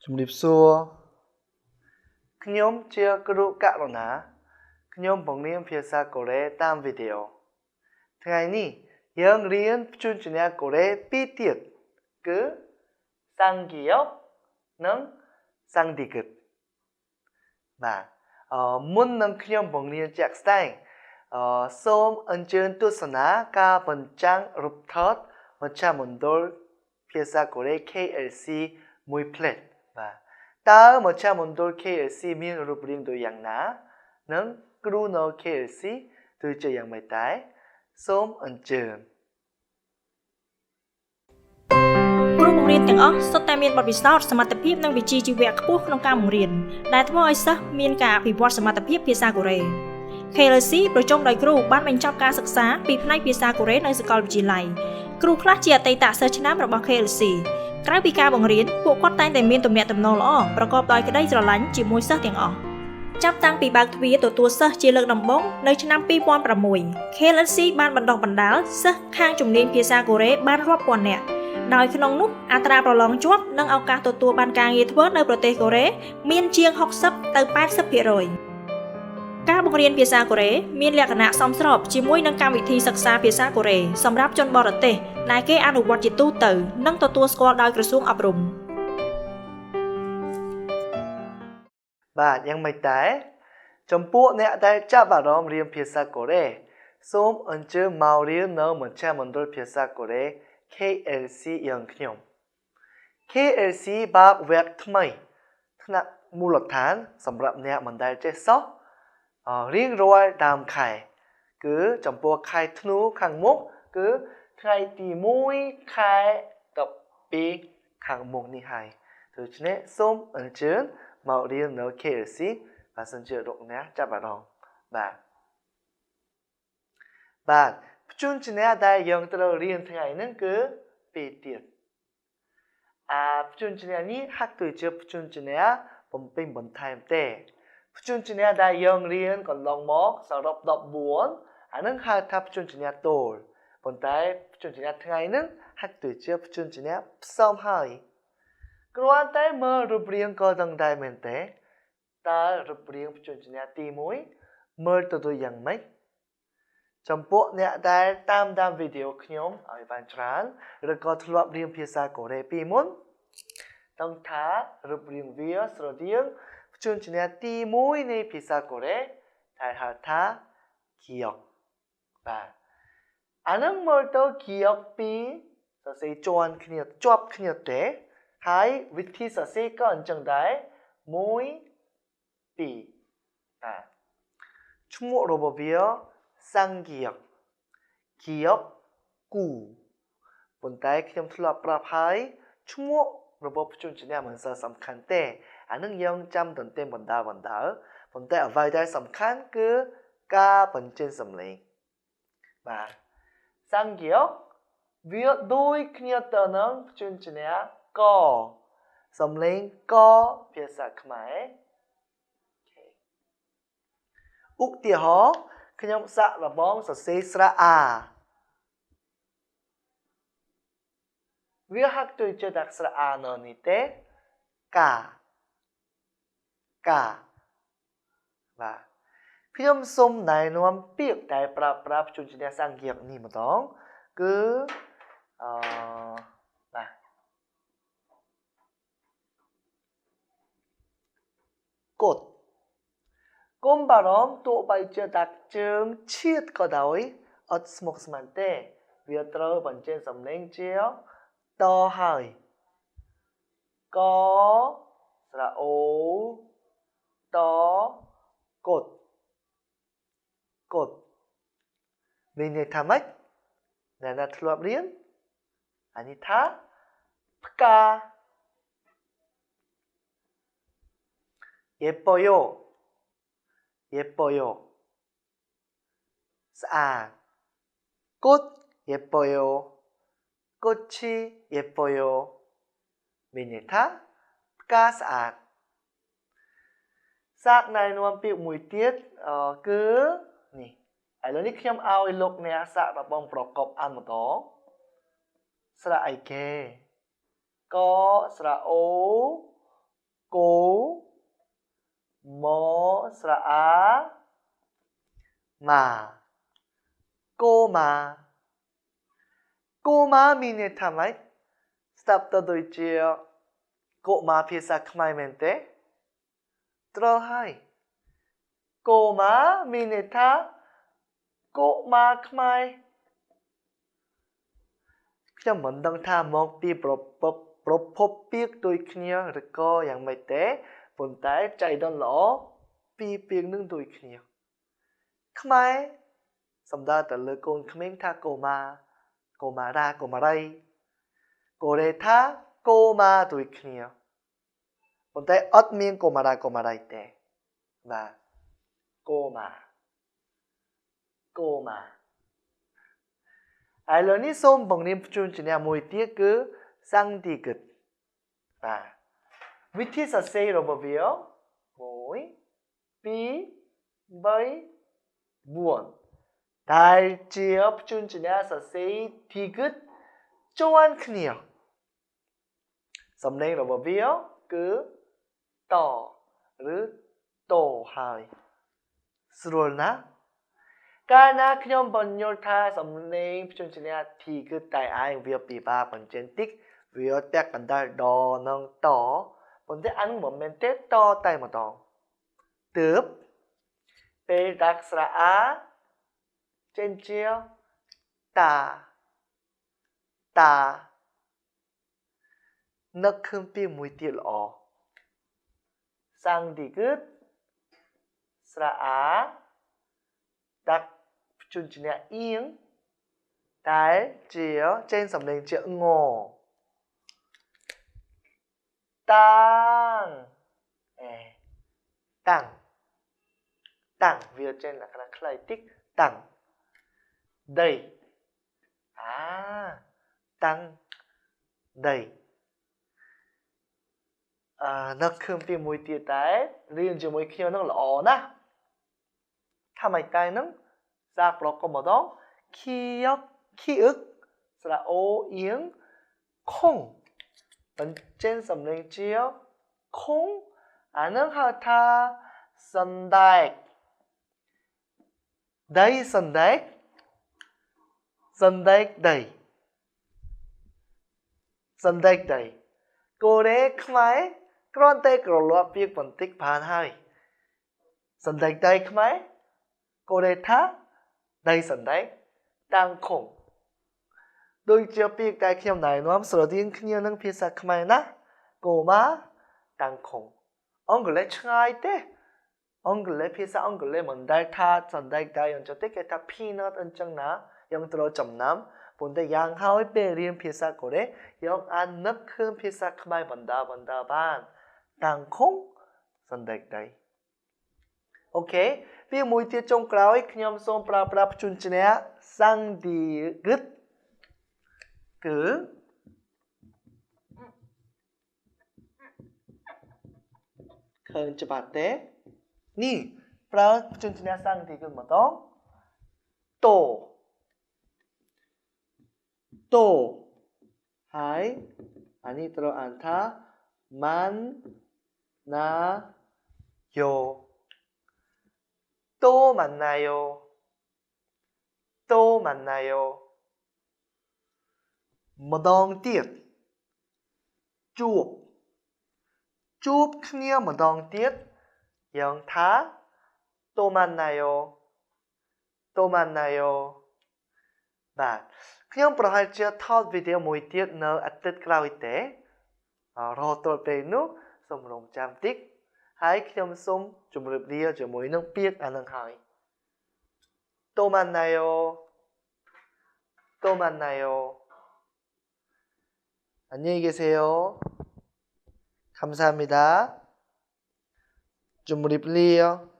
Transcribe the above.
ជំរាបសួរខ្ញុំជាគ្រូករុណាខ្ញុំបង្រៀនភាសាកូរ៉េតាមវីដេអូថ្ងៃនេះយើងរៀនព្យញ្ជនៈកូរ៉េពីរទៀតគឺសង្ខេបនិងសង្ឌីកឹតបាទមុននឹងខ្ញុំបង្រៀនជាក់ស្ដែងសូមអញ្ជើញទស្សនាការបញ្ចាំងរូបថតមជ្ឈមណ្ឌលភាសាកូរ៉េ KLC មួយផ្លេតបាទតើមជ្ឈមណ្ឌល KLC មានរូបរាងដូចយ៉ាងណានិងគ្រូនៅ KLC គឺជាយ៉ាងម៉េចដែរសូមអញ្ជើញគ្រូបង្រៀនទាំងអស់សុទ្ធតែមានបទពិសោធន៍សមត្ថភាពនិងវិជ្ជាជីវៈខ្ពស់ក្នុងការបង្រៀនដែលធ្វើឲ្យសិស្សមានការអភិវឌ្ឍសមត្ថភាពភាសាកូរ៉េ KLC ប្រជុំដោយគ្រូបានបញ្ចប់ការសិក្សាពីផ្នែកភាសាកូរ៉េនៅសាកលវិទ្យាល័យគ្រូខ្លះជាអតីតសិស្សឆ្នើមរបស់ KLC ក្រៅពីការបង្រៀនពួកគាត់តែងតែមានទំនាក់ទំនងល្អប្រកបដោយក្តីស្រឡាញ់ជាមួយសិស្សទាំងអស់ចាប់តាំងពីបើកទ្វារទទួលសិស្សជាលើកដំបូងនៅឆ្នាំ2006 KLC បានបណ្ដុះបណ្ដាលសិស្សខាងជំនាញភាសាកូរ៉េបានរាប់ពាន់នាក់ដោយក្នុងនោះអត្រាប្រឡងជាប់និងឱកាសទទួលបានការងារធ្វើនៅប្រទេសកូរ៉េមានជាង 60 ទៅ 80% ការបង្រៀនភាសាកូរ៉េមានលក្ខណៈសមស្របជាមួយនឹងកម្មវិធីសិក្សាភាសាកូរ៉េសម្រាប់ជនបរទេសដែលគេអនុវត្តជាទូទៅនិងទទួលស្គាល់ដោយក្រសួងអប់រំបាទយ៉ាងម៉េចដែរចំពោះអ្នកដែលចាប់អារម្មណ៍រៀនភាសាកូរ៉េសូមអញ្ជើញមករៀននៅមជ្ឈមណ្ឌលភាសាកូរ៉េ KLC យ៉ាងខ្ញុំ KLC បើកវគ្គថ្មីថ្នាក់មូលដ្ឋានសម្រាប់អ្នកមិនដែលចេះសោះរៀងរាល់ដើមខែគឺចំពោះខែធ្នូខាងមុខគឺថ្ងៃទី1ខែ12ខាងមុខនេះហើយដូច្នេះសូមអញ្ជើញមករៀននៅ KLC បើសិនជាលោកអ្នកចាប់អារម្មណ៍បាទព្យញ្ជនៈដែលយើងត្រូវរៀនថ្ងៃនេះគឺពីរទៀតព្យញ្ជនៈនេះហាក់ដូចជាព្យញ្ជនៈបំពេញបន្ថែមទេព្យញ្ជនៈដែលយើងរៀនកន្លងមកសរុប14អានឹងហៅថាព្យញ្ជនៈតូលប៉ុន្តែព្យញ្ជនៈថ្ងៃនេះហាក់ដូចជាព្យញ្ជនៈផ្សំហើយគ្រាន់តែមើលរូបរាងក៏ដឹងដែរមែនទេតើរូបរាងព្យញ្ជនៈទី1មើលទៅដូចយ៉ាងម៉េចចំពោះអ្នកដែលតាមដានវីដេអូខ្ញុំឲ្យបានច្រើនឬក៏ធ្លាប់រៀនភាសាកូរ៉េពីមុនដឹងថារូបរាងវាស្រដៀងព្យញ្ជនៈទី1នៃភាសាកូរ៉េដែលហៅថាគីយ៉ុកបាទអានឹងមើលទៅគីយ៉ុកពីរសរសេរជាប់គ្នាទេហើយវិធីសរសេរក៏អញ្ចឹងដែរ1 2បាទឈ្មោះរបស់វាសង្ខេបគីយ៉ុកគូប៉ុន្តែខ្ញុំធ្លាប់ប្រាប់ហើយឈ្មោះរបស់ព្យញ្ជនៈមិនសូវសំខាន់ទេអានឹងយើងចាំទន្ទឹមបណ្ដាប៉ុន្តែអ្វីដែលសំខាន់គឺការបញ្ចេញសំឡេងបាទសង្ខេបវាដូចគ្នាទៅនឹងព្យញ្ជនៈកសំឡេងកភាសាខ្មែរឧទាហរណ៍ខ្ញុំសាក់លបងសរសេរស្រៈអាវាហាក់ដូចជាដាក់ស្រៈអានៅនេះទេកាបាទខ្ញុំសូមណែនាំពាក្យដែលប្រើប្រាស់ព្យញ្ជនៈសង្ខេបនេះម្ដងគឺបាទកូតកុំបារម្ភទោះបីជាដាក់ជើងឈៀតក៏ដោយអត់ស្មុគស្មាញទេវាត្រូវបញ្ចេញសំឡេងជាតហើយកស្រៈអូតកូតមានន័យថាម៉េចអ្នកណាធ្លាប់រៀនអានេះថាផ្កា예뻐요ស្អាត꽃 예뻐요 꽃이 예뻐요មានន័យថាផ្កាស្អាតសាកណែនាំពាក្យមួយទៀតគឺនេះឥឡូវនេះខ្ញុំឲ្យលោកអ្នកសាករបងប្រកបអានម្ដងស្រៈអីគេកស្រៈអូ cô mô sra á mà cô mà means tham ấy stop the đôi chiều cô mà phía xa khmai mente trơ hai cô mà means tha cô mà khmai trong mình đang tham một pi prop biết đôi kia rồi coอย่างไม่เตะบนใต้ใจดอนหลอปีเปียงนึงđôi kia khmai សំដៅទៅលើកូនក្មេងថាកូម៉ារ៉ាកូម៉ារៃកូរ៉េថាកូម៉ាដូចគ្នាប៉ុន្តែអត់មានកូម៉ារ៉ាកូម៉ារៃទេបាទកូម៉ាឥឡូវនេះសូមបង្រៀនជូនជំនាញមួយទៀតគឺសាំងទីគិតបាទវិធីសរសេររបស់វា1 2 3 4ដែលជាជូនជំនាញសរសេរទីគិតជាន់គ្នាសំឡេងរបស់វាគឺតឬតហើយស្រួលណាស់កាលណាខ្ញុំបញ្យល់ថាសំឡេងជូនជំនាញទីគិតតែឯងវាពិបាកបញ្ចេញតិចវាតែកណ្ដាលដនិងតប៉ុន្តែអានឹងមិនមែនទេតតែម្ដងទើបពេលដាក់ស្រៈអាចេញជាតានឹកឃើញពីមួយទៀតល្អសាំងទីគិតស្រៈអាដាក់ជូនជំនាញអៀងតែជាចេញសំឡេងជាងតាំងវាចេញលក្ខណៈខ្លីតិចតាំងដីតាំងដីនឹកឃើញពីមួយទៀតតែរៀនជាមួយខ្ញុំនឹងល្អណាស់ថាម៉េចតែនឹងសាប្រកបម្ដងខៀបខៀអឹកស្រៈអូអៀងខុងបញ្ចេញសំឡេងជាខុងអានឹងហៅថាសណ្ដែកដីសណ្ដែកដីកូរ៉េខ្មែរគ្រាន់តែក្រឡប់ពាក្យបន្តិចបានហើយសណ្ដែកដីខ្មែរកូរ៉េថាដីសណ្ដែកតាំងខុងដូចជាពាក្យតែខ្ញុំណែនាំស្រដៀងគ្នានឹងភាសាខ្មែរណាកូម៉ាតាំងខុងអង់គ្លេសឆ្ងាយទេអង់គ្លេសភាសាអង់គ្លេសមិនដែលថាសណ្ដែកដីអញ្ចឹងទេគេថា peanut អញ្ចឹងណាយើងត្រូវចំណាំប៉ុន្តែយ៉ាងហើយពេលរៀនភាសាកូរ៉េយើងអាចនឹកឃើញភាសាខ្មែរបណ្ដាបានតាំងខុងសណ្ដែកដីអូខេពីមួយទៀតចុងក្រោយខ្ញុំសូមប្រើប្រាស់ជូនជំនាញសាំងទីគិតគឺឃើញច្បាស់ទេនេះប្រើជូនជំនាញសាំងទីគិតម្ដងតហើយអានេះត្រូវអានថាម៉ាន់ណាយោតម៉ាន់ណាយោម្ដងទៀតជួបគ្នាម្ដងទៀតយ៉ាងថាតម៉ាន់ណាយោបាទខ្ញុំប្រហែលជាថតវីដេអូមួយទៀតនៅអាទិត្យក្រោយទេរហូតដល់ពេលនោះសូមរងចាំតិចហើយខ្ញុំសូមជម្រាបលាជាមួយនឹងពាក្យអានឹងហើយតម៉ាន់ណាយោ안녕히계세요 감사합니다. 좀 리플리요.